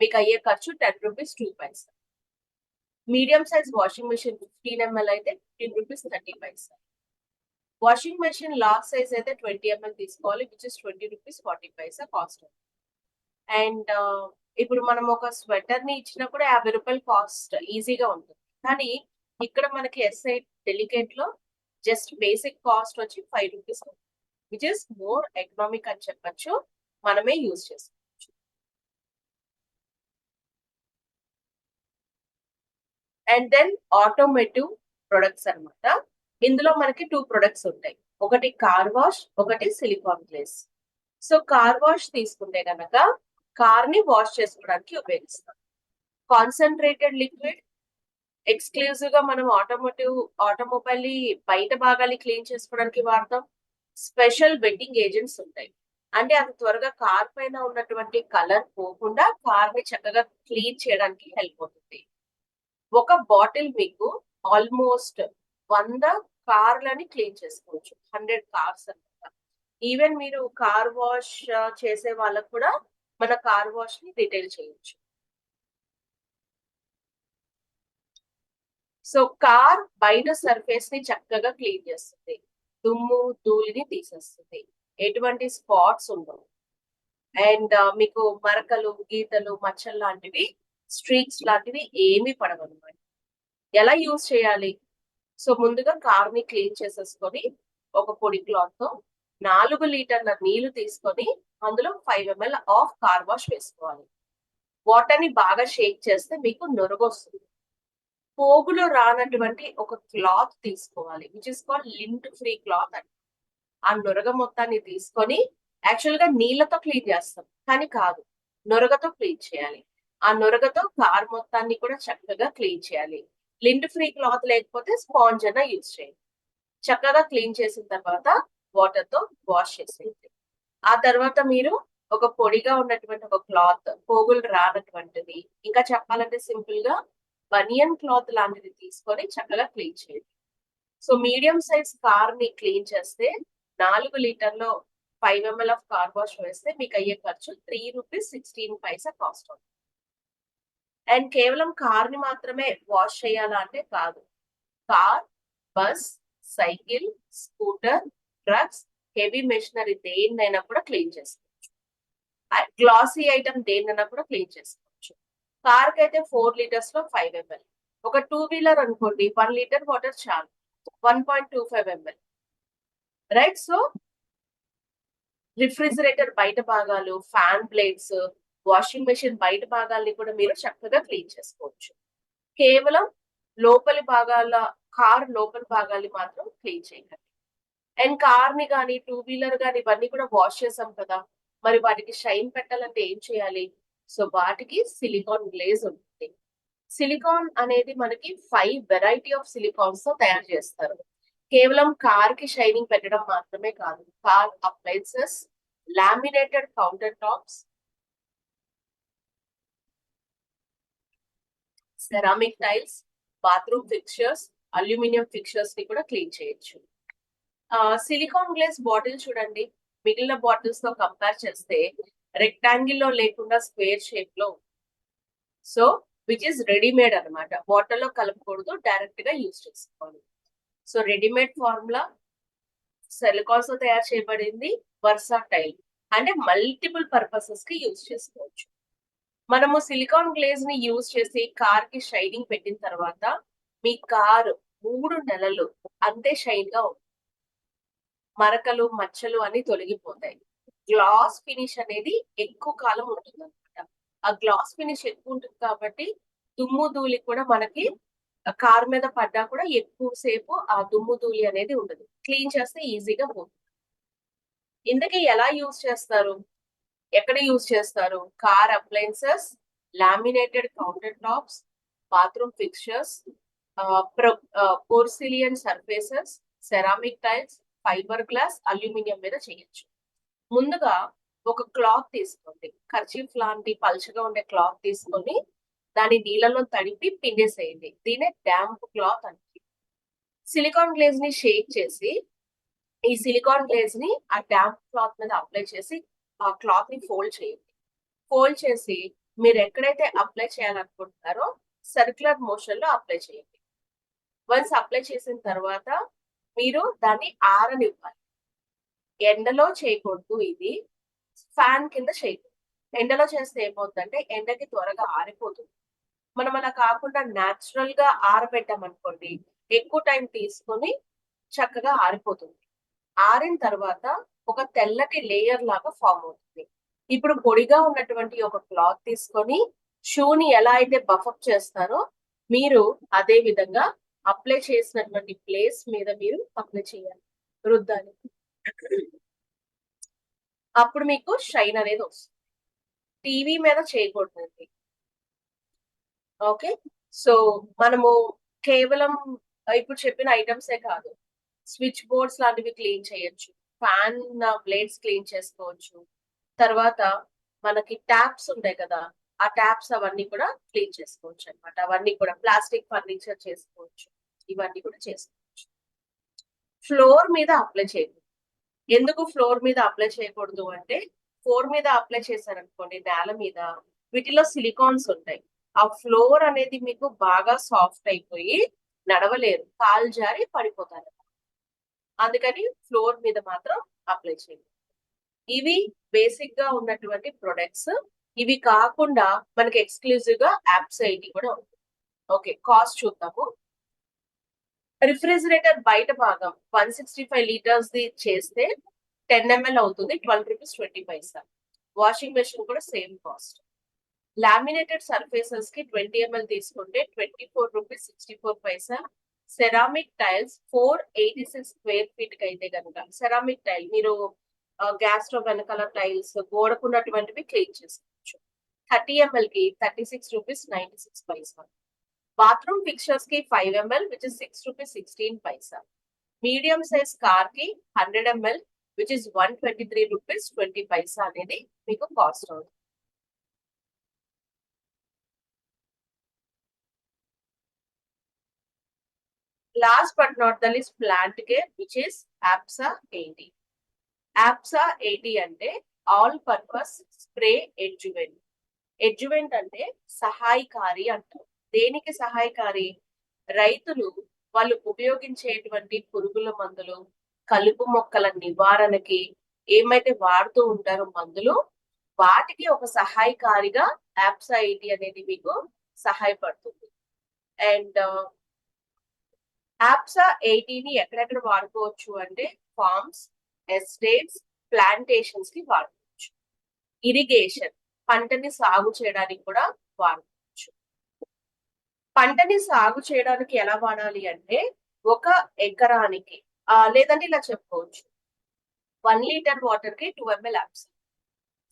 మీకు అయ్యే ఖర్చు 10 rupees 2 paisa. Medium size washing machine 15 ml అయితే 15 rupees 30 paisa. Washing machine large size అయితే 20 ml తీసుకోవాలి, which is 20 rupees 40 paisa cost. And ఇప్పుడు మనం ఒక స్వెటర్ ని ఇచ్చినా కూడా 50 రూపాయలు కాస్ట్ ఈజీగా ఉంటుంది. కానీ ఇక్కడ మనకి S8 డెలికేట్ లో జస్ట్ బేసిక్ కాస్ట్ వచ్చి 5 rupees, which is more economic అని చెప్పొచ్చు. మనమే యూజ్ చేసుకోవచ్చు. అండ్ దెన్ ఆటోమేటివ్ ప్రొడక్ట్స్ అన్నమాట. ఇందులో మనకి 2 ప్రొడక్ట్స్ ఉంటాయి. ఒకటి కార్ వాష్, ఒకటి సిలికాన్ గ్లేస్. సో కార్ వాష్ తీసుకుంటే కనుక కార్ ని వాష్ చేసుకోవడానికి ఉపయోగిస్తాం. కాన్సన్ట్రేటెడ్ లిక్విడ్ ఎక్స్క్లూజివ్ గా మనం ఆటోమొబైల్ ని బయట భాగాలు క్లీన్ చేసుకోవడానికి వాడతాం. స్పెషల్ వెట్టింగ్ ఏజెంట్స్ ఉంటాయి, అంటే అది త్వరగా కార్ పైన ఉన్నటువంటి కలర్ పోకుండా కార్ ని చక్కగా క్లీన్ చేయడానికి హెల్ప్ అవుతుంది. ఒక బాటిల్ మీకు ఆల్మోస్ట్ 100 కార్లని క్లీన్ చేసుకోవచ్చు. 100 కార్స్ అన్నమాట. ఈవెన్ మీరు కార్ వాష్ చేసే వాళ్ళకి కూడా మన కార్ వాష్ ని రిటైల్ చేయొచ్చు. సో కార్ బయట సర్ఫేస్ ని చక్కగా క్లీన్ చేస్తుంది. దుమ్ము ధూళిని తీసేస్తుంది. ఎటువంటి స్పాట్స్ ఉండవు. అండ్ మీకు మరకలు గీతలు మచ్చలు లాంటివి స్ట్రీక్స్ లాంటివి ఏమీ పడవన్నమాట. ఎలా యూజ్ చేయాలి? సో ముందుగా కార్ ని క్లీన్ చేసేసుకొని ఒక పొడి క్లాత్ తో 4 లీటర్ల నీళ్లు తీసుకొని అందులో 5 ml ఆఫ్ కార్ వాష్ వేసుకోవాలి. వాటర్ ని బాగా షేక్ చేస్తే మీకు నురగొస్తుంది. పోగులో రానటువంటి ఒక క్లాత్ తీసుకోవాలి, which is called lint free cloth అని. ఆ నురగ మొత్తాన్ని తీసుకొని యాక్చువల్ గా నీళ్లతో క్లీన్ చేస్తాం కానీ కాదు, నురగతో క్లీన్ చేయాలి. ఆ నురగతో కార్ మొత్తాన్ని కూడా చక్కగా క్లీన్ చేయాలి. లింట్ ఫ్రీ క్లాత్ లేకపోతే స్పాంజ్ అన్న యూజ్ చేయండి. చక్కగా క్లీన్ చేసిన తర్వాత వాటర్ తో వాష్ చేసేయండి. ఆ తర్వాత మీరు ఒక పొడిగా ఉన్నటువంటి ఒక క్లాత్, పోగులు రానటువంటిది, ఇంకా చెప్పాలంటే సింపుల్ గా బనియన్ క్లాత్ లాంటిది తీసుకొని చక్కగా క్లీన్ చేయండి. సో మీడియం సైజ్ కార్ ని క్లీన్ చేస్తే 4 లీటర్లో 5 ml ఆఫ్ కార్ వాష్ వేస్తే మీకు అయ్యే ఖర్చు ₹3.16 కాస్ట్ అవుతుంది. అండ్ కేవలం కార్ ని మాత్రమే వాష్ చేయాలా అంటే కాదు. Car, bus, cycle, scooter, trucks, heavy machinery దేన్నైనా కూడా క్లీన్ చేసుకోవచ్చు. గ్లాసీ ఐటమ్ దేన్నైనా కూడా క్లీన్ చేసుకోవచ్చు. కార్ కి అయితే 4 లీటర్స్ లో 5 ml. ఒక 2 వీలర్ అనుకోండి 1 లీటర్ వాటర్ చాలు, 1.25 ml. రైట్. సో రిఫ్రిజిరేటర్ బయట భాగాలు, ఫ్యాన్ బ్లేడ్స్, వాషింగ్ మెషిన్ బయట భాగాల్ని కూడా మీరు చక్కగా క్లీన్ చేసుకోవచ్చు. కేవలం లోపలి భాగాల కార్ లోపలి భాగాల్ని మాత్రం క్లీన్ చేయకండి. అండ్ కార్ ని కానీ 2 వీలర్ కానీ ఇవన్నీ కూడా వాష్ చేసాం కదా, మరి వాటికి షైన్ పెట్టాలంటే ఏం చేయాలి? సో వాటికి సిలికాన్ గ్లేజ్ ఉంటుంది. సిలికాన్ అనేది మనకి 5 వెరైటీ ఆఫ్ సిలికాన్స్ తో తయారు చేస్తారు. కేవలం కార్ కి షైనింగ్ పెట్టడం మాత్రమే కాదు, car appliances, laminated counter tops, ceramic tiles, bathroom fixtures, aluminium fixtures ని కూడా క్లీన్ చేయొచ్చు. సిలికాన్ గ్లేస్ బాటిల్ చూడండి, మిగిలిన బాటిల్స్ తో కంపేర్ చేస్తే రెక్టాంగిల్ లో లేకుండా స్క్వేర్ షేప్ లో, సో విచ్ ఇస్ రెడీమేడ్ అనమాట. వాటర్ లో కలపకూడదు, డైరెక్ట్ గా యూజ్ చేసుకోవాలి. సో రెడీమేడ్ ఫార్ములా సిలికాన్స్ తో తయారు చేయబడింది, వర్సాటైల్ అంటే మల్టిపుల్ పర్పసెస్ కి యూజ్ చేసుకోవచ్చు. మనము సిలికాన్ గ్లేజ్ ని యూజ్ చేసి కార్ కి షైనింగ్ పెట్టిన తర్వాత మీ కారు 3 నెలలు అంతే షైన్ గా ఉంటుంది. మరకలు మచ్చలు అన్ని తొలగిపోతాయి. గ్లాస్ ఫినిష్ అనేది ఎక్కువ కాలం ఉంటుంది అనమాట. ఆ గ్లాస్ ఫినిష్ ఎక్కువ ఉంటుంది కాబట్టి దుమ్ము ధూళి కూడా మనకి కార్ మీద పడ్డా కూడా ఎక్కువ సేపు ఆ దుమ్ము ధూళి అనేది ఉండదు. క్లీన్ చేస్తే ఈజీగా పోతుంది. ఇంతకీ ఎలా యూజ్ చేస్తారు? ఎక్కడ యూజ్ చేస్తారు? Car appliances, laminated counter tops, bathroom fixtures, porcelain surfaces, ceramic tiles, fibre glass, aluminium మీద చేయొచ్చు. ముందుగా ఒక క్లాత్ తీసుకోండి, కర్చీఫ్ లాంటి పల్చగా ఉండే క్లాత్ తీసుకొని దాని నీళ్ళలో తడిపి పిండేసేయండి. దీనే డ్యాంప్ క్లాత్ అంటే. సిలికాన్ గ్లేజ్ ని షేక్ చేసి ఈ సిలికాన్ గ్లేజ్ ని ఆ డ్యాంప్ క్లాత్ మీద అప్లై చేసి ఆ క్లాత్ ని ఫోల్డ్ చేయండి. ఫోల్డ్ చేసి మీరు ఎక్కడైతే అప్లై చేయాలనుకుంటున్నారో సర్క్యులర్ మోషన్ లో అప్లై చేయండి. వన్స్ అప్లై చేసిన తర్వాత మీరు దాన్ని ఆరనివ్వాలి. ఎండలో చేయకూడదు, ఇది ఫ్యాన్ కింద చేయకూడదు. ఎండలో చేస్తే ఏమవుతుందంటే ఎండకి త్వరగా ఆరిపోతుంది. మనం అలా కాకుండా న్యాచురల్ గా ఆరబెట్టామనుకోండి, ఎక్కువ టైం తీసుకొని చక్కగా ఆరిపోతుంది. ఆరిన తర్వాత ఒక తెల్లటి లేయర్ లాగా ఫామ్ అవుతుంది. ఇప్పుడు పొడిగా ఉన్నటువంటి ఒక క్లాత్ తీసుకొని షూని ఎలా అయితే బఫప్ చేస్తారో మీరు అదే విధంగా అప్లై చేసినటువంటి ప్లేస్ మీద మీరు అప్లై చేయాలి, రుద్దాలి. అప్పుడు మీకు షైన్ అనేది వస్తుంది. టీవీ మీద చేయకూడదండి. ఓకే. సో మనము కేవలం ఇప్పుడు చెప్పిన ఐటమ్సే కాదు, స్విచ్ బోర్డ్స్ లాంటివి క్లీన్ చేయొచ్చు, ఫ్యాన్ బ్లేడ్స్ క్లీన్ చేసుకోవచ్చు. తర్వాత మనకి ట్యాప్స్ ఉంటాయి కదా, ఆ ట్యాప్స్ అవన్నీ కూడా క్లీన్ చేసుకోవచ్చు అనమాట. అవన్నీ కూడా ప్లాస్టిక్ ఫర్నిచర్ చేసుకోవచ్చు, ఇవన్నీ కూడా చేసుకోవచ్చు. ఫ్లోర్ మీద అప్లై చేయకూడదు. ఎందుకు ఫ్లోర్ మీద అప్లై చేయకూడదు అంటే, ఫ్లోర్ మీద అప్లై చేశారనుకోండి నేల మీద, వీటిలో సిలికాన్స్ ఉంటాయి. ఆ ఫ్లోర్ అనేది మీకు బాగా సాఫ్ట్ అయిపోయి నడవలేరు. కాలు జారి పడిపోతారు. అందుకని ఫ్లోర్ మీద మాత్రం అప్లై చేయండి. ఇవి బేసిక్ గా ఉన్నటువంటి ప్రొడక్ట్స్. ఇవి కాకుండా మనకి ఎక్స్క్లూజివ్ గా యాప్సైటీ కూడా ఉంది. ఓకే, కాస్ట్ చూద్దాము. రిఫ్రిజిరేటర్ బయట భాగం 165 లీటర్స్ ది చేస్తే 10 ml అవుతుంది, 12 రూపీస్ 20 పైసా. వాషింగ్ మెషిన్ కూడా సేమ్ కాస్ట్. లామినేటెడ్ సర్ఫేసెస్ కి 20 ml తీసుకుంటే 24 రూపీస్ 64 పైసా. సెరామిక్ టైల్స్ 486 స్క్వేర్ ఫీట్ కి అయితే కనుక, సెరామిక్ టైల్ మీరు గ్యాస్ స్టవ్ వెనకాల టైల్స్ గోడకున్నటువంటివి క్లీన్ చేసుకోవచ్చు. 30 ml కి 36 రూపీస్ 96 పైసా. బాత్రూమ్ ఫిక్చర్స్ కి 5 ml which is 6 rupees 16 Paisa. Medium size car కి 100 ml which is 123 రూపీస్ 20 పైసా అనేది మీకు కాస్ట్ అవుతుంది. Last but not the least, plant care, which is APSA 80. APSA 80 అంటే all purpose spray adjuvant. Adjuvant అంటే సహాయకారి అంటారు. దేనికి సహాయకారి? రైతులు వాళ్ళు ఉపయోగించేటువంటి పురుగుల మందులు, కలుపు మొక్కల నివారణకి ఏమైతే వాడుతూ ఉంటారో మందులు, వాటికి ఒక సహాయకారిగా APSA 80 అనేది మీకు సహాయపడుతుంది. అండ్ APSA 80ని ఎక్కడెక్కడ వాడుకోవచ్చు అంటే ఫార్మ్స్, ఎస్టేట్స్, ప్లాంటేషన్స్ కి వాడుకోవచ్చు. ఇరిగేషన్, పంటని సాగు చేయడానికి కూడా వాడుకోవచ్చు. పంటని సాగు చేయడానికి ఎలా వాడాలి అంటే, ఒక ఎకరానికి లేదంటే ఇలా చెప్పుకోవచ్చు, 1 లీటర్ వాటర్ కి 2 ml APSA.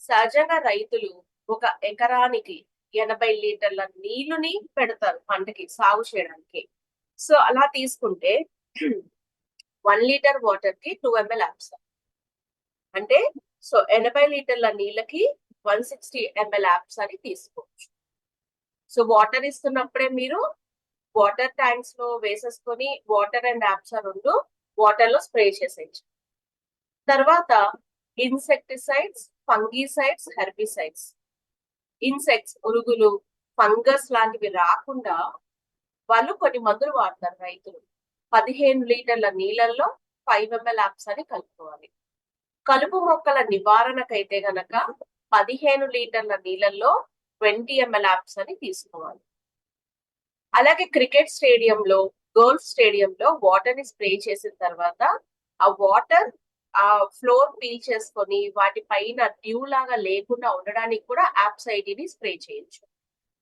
సహజంగా రైతులు ఒక ఎకరానికి 80 లీటర్ల నీళ్లుని పెడతారు పంటకి సాగు చేయడానికి. సో అలా తీసుకుంటే 1 లీటర్ వాటర్ కి 2 ml APSA అంటే, సో 80 లీటర్ల నీళ్ళకి 160 ml APSA అని తీసుకోవచ్చు. సో వాటర్ ఇస్తున్నప్పుడే మీరు వాటర్ ట్యాంక్స్ లో వేసేసుకొని వాటర్ అండ్ APSA రెండు వాటర్ లో స్ప్రే చేసేయచ్చు. తర్వాత ఇన్సెక్టిసైడ్స్, ఫంగిసైడ్స్, హెర్బిసైడ్స్. ఇన్సెక్ట్స్, పురుగులు, ఫంగస్ లాంటివి రాకుండా వాళ్ళు కొన్ని మందులు వాడతారు రైతులు. 15 లీటర్ల నీళ్ళల్లో 5 ml APSA అని కలుపుకోవాలి. కలుపు మొక్కల నివారణకైతే గనక 15 లీటర్ల నీళ్ళల్లో 20 ml APSA అని తీసుకోవాలి. అలాగే క్రికెట్ స్టేడియంలో, గోల్ఫ్ స్టేడియంలో వాటర్ ని స్ప్రే చేసిన తర్వాత ఆ వాటర్ ఆ ఫ్లోర్ పీల్ చేసుకొని వాటి పైన డ్యూ లాగా లేకుండా ఉండడానికి కూడా APSA 80ని స్ప్రే చేయొచ్చు.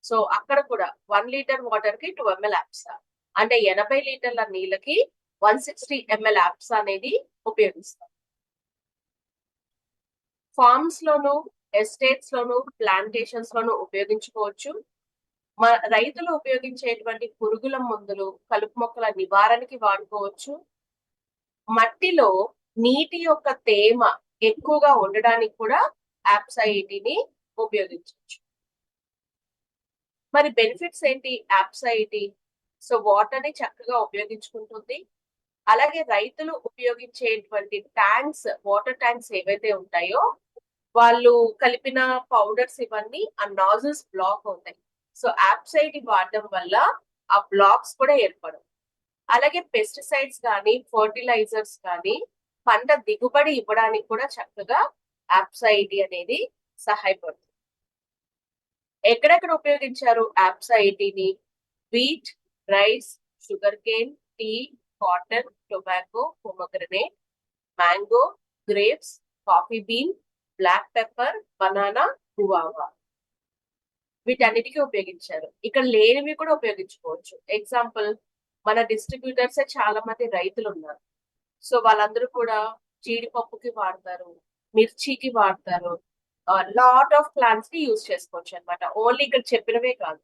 సో అక్కడ కూడా 1 లీటర్ వాటర్ కి 2 ml APSA అంటే 80 లీటర్ల నీళ్ళకి 160 ml APSA అనేది ఉపయోగిస్తాం. ఫార్మ్స్ లోను, ఎస్టేట్స్ లోను, ప్లాంటేషన్స్ లోను ఉపయోగించుకోవచ్చు. రైతులు ఉపయోగించేటువంటి పురుగుల మందులు, కలుపు మొక్కల నివారణకి వాడుకోవచ్చు. మట్టిలో నీటి యొక్క తేమ ఎక్కువగా ఉండడానికి కూడా APSA 80ని ఉపయోగించవచ్చు. మరి బెనిఫిట్స్ ఏంటి APSA 80? సో వాటర్ ని చక్కగా ఉపయోగించుకుంటుంది. అలాగే రైతులు ఉపయోగించేటువంటి ట్యాంక్స్, వాటర్ ట్యాంక్స్ ఏవైతే ఉంటాయో వాళ్ళు కలిపిన పౌడర్స్ ఇవన్నీ ఆ నాజిల్స్ బ్లాక్ అవుతాయి. సో APSA 80 వాడడం వల్ల ఆ బ్లాక్స్ కూడా ఏర్పడవు. అలాగే పెస్టిసైడ్స్ కానీ, ఫర్టిలైజర్స్ కానీ పంట దిగుబడి ఇవ్వడానికి కూడా చక్కగా APSA 80 అనేది సహాయపడుతుంది. ఎక్కడెక్కడ ఉపయోగించారు APSA 80ని? Wheat, rice, sugar cane, tea, cotton, tobacco, pomegranate, mango, grapes, coffee bean, black pepper, banana, guava, వీటన్నిటికీ ఉపయోగించారు. ఇక్కడ లేనివి కూడా ఉపయోగించుకోవచ్చు. ఎగ్జాంపుల్, మన డిస్ట్రిబ్యూటర్సే చాలా మంది రైతులు ఉన్నారు. సో వాళ్ళందరూ కూడా జీడిపప్పుకి వాడతారు, మిర్చికి వాడతారు, లాట్ ఆఫ్ ప్లాంట్స్ కి యూజ్ చేసుకోవచ్చు అనమాట. ఓన్లీ ఇక్కడ చెప్పినవే కాదు.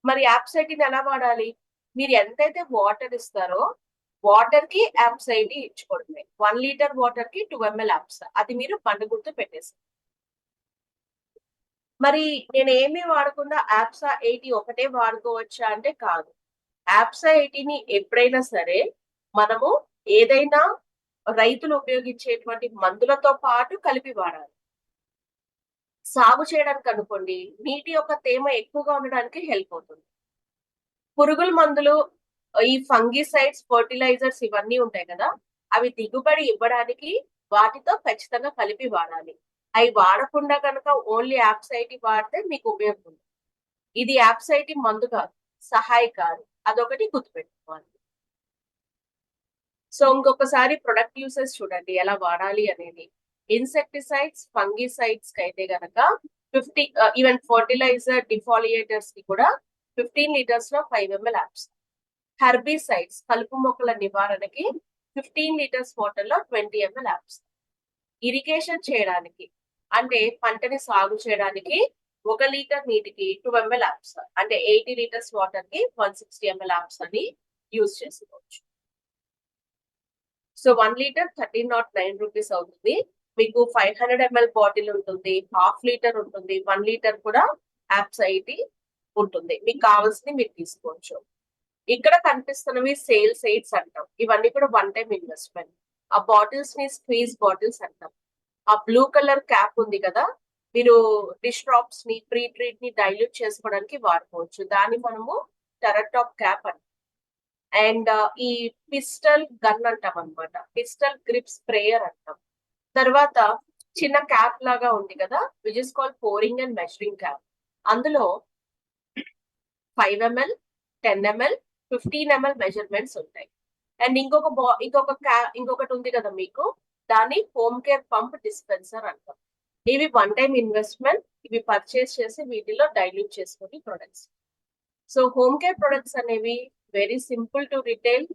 మరి APSA 80ని ఎలా వాడాలి? మీరు ఎంతైతే వాటర్ ఇస్తారో వాటర్ కి APSA 80 ఇచ్చుకోవడమే. 1 లీటర్ వాటర్ కి 2 ml APSA. అది మీరు పండు గుర్తు పెట్టేసి. మరి నేను ఏమీ వాడకుండా APSA 80 ఒకటే వాడుకోవచ్చా అంటే కాదు. APSA 80ని ఎప్పుడైనా సరే మనము ఏదైనా రైతులు ఉపయోగించేటువంటి మందులతో పాటు కలిపి వాడాలి. సాగు చేయడానికి అనుకోండి, నీటి యొక్క తేమ ఎక్కువగా ఉండడానికి హెల్ప్ అవుతుంది. పురుగుల మందులు, ఈ ఫంగిసైడ్స్, ఫెర్టిలైజర్స్ ఇవన్నీ ఉంటాయి కదా! అవి దిగుబడి ఇవ్వడానికి వాటితో ఖచ్చితంగా కలిపి వాడాలి. అవి వాడకుండా గనక ఓన్లీ యాప్సైటి వాడితే మీకు ఉపయోగం ఉండదు. ఇది యాప్సైటి మందు కాదు, సహాయకారి. అదొకటి గుర్తుపెట్టుకోవాలి. సో ఇంకొకసారి ప్రొడక్ట్ యూసేజ్ చూడండి ఎలా వాడాలి అనేది. ఇన్సెక్టిసైడ్స్, ఫంగిసైడ్స్ కైతే గనక 50 ఈవెన్ ఫెర్టిలైజర్, డిఫాలియేటర్స్ కి కూడా 15 లీటర్స్ లో 5 ml యాప్స్. హెర్బిసైడ్స్, కలుపు మొక్కల నివారణకి 15 లీటర్స్ వాటర్ లో 20 ml యాప్స్. ఇరిగేషన్ చేయడానికి అంటే పంటని సాగు చేయడానికి 1 లీటర్ నీటికి 2 ml యాప్స్. అంటే 80 లీటర్స్ వాటర్ కి 160 ml యాప్స్ అని యూజ్ చేసుకోవచ్చు. సో 1 లీటర్ 1309 రూపీస్ అవుతుంది. మీకు 500 ml బాటిల్ ఉంటుంది, హాఫ్ లీటర్ ఉంటుంది, 1 లీటర్ కూడా యాప్సైటి ఉంటుంది. మీకు కావాల్సింది మీరు తీసుకోవచ్చు. ఇక్కడ కనిపిస్తున్నవి సేల్స్ ఎయిడ్స్ అంటాం. ఇవన్నీ కూడా వన్ టైం ఇన్వెస్ట్మెంట్. ఆ బాటిల్స్ ని స్క్వీజ్ బాటిల్స్ అంటాం. ఆ బ్లూ కలర్ క్యాప్ ఉంది కదా, మీరు డిష్ డ్రాప్స్ ని, ప్రీ ట్రీట్ ని డైల్యూట్ చేసుకోవడానికి వాడుకోవచ్చు. దాన్ని మనము టెరటాప్ క్యాప్ అంటాం. అండ్ ఈ పిస్టల్ గన్ అంటాం అనమాట. పిస్టల్ గ్రిప్ స్ప్రేయర్ అంటాం. తర్వాత చిన్న క్యాప్ లాగా ఉంది కదా, which is called pouring and measuring cap. అందులో 5 ml, 10 ml, 15 ml మెజర్మెంట్స్ ఉంటాయి. అండ్ ఇంకొకటి ఉంది కదా మీకు, దాన్ని హోమ్ కేర్ పంప్ డిస్పెన్సర్ అంటాం. ఇవి వన్ టైం ఇన్వెస్ట్మెంట్. ఇవి పర్చేస్ చేసి వీటిలో డైల్యూట్ చేసుకుని products. So home care products అనేవి వెరీ సింపుల్ టు రిటైల్.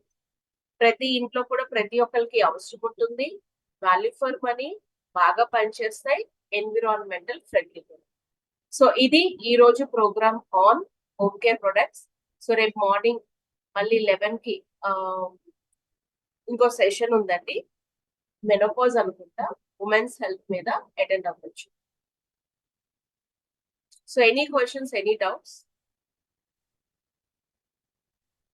ప్రతి ఇంట్లో కూడా ప్రతి ఒక్కరికి అవసరం ఉంటుంది. వాల్యూ ఫర్ మనీ, బాగా పనిచేస్తాయి, ఎన్విరాన్మెంటల్ ఫ్రెండ్లీ. సో ఇది ఈ రోజు programme on home care products. So రేపు మార్నింగ్ మళ్ళీ 11 కి ఇంకో సెషన్ ఉందండి. మెనోపాజ్ అనుకుంటా, ఉమెన్స్ హెల్త్ మీద అటెండ్ అవ్వచ్చు. So any questions, any doubts?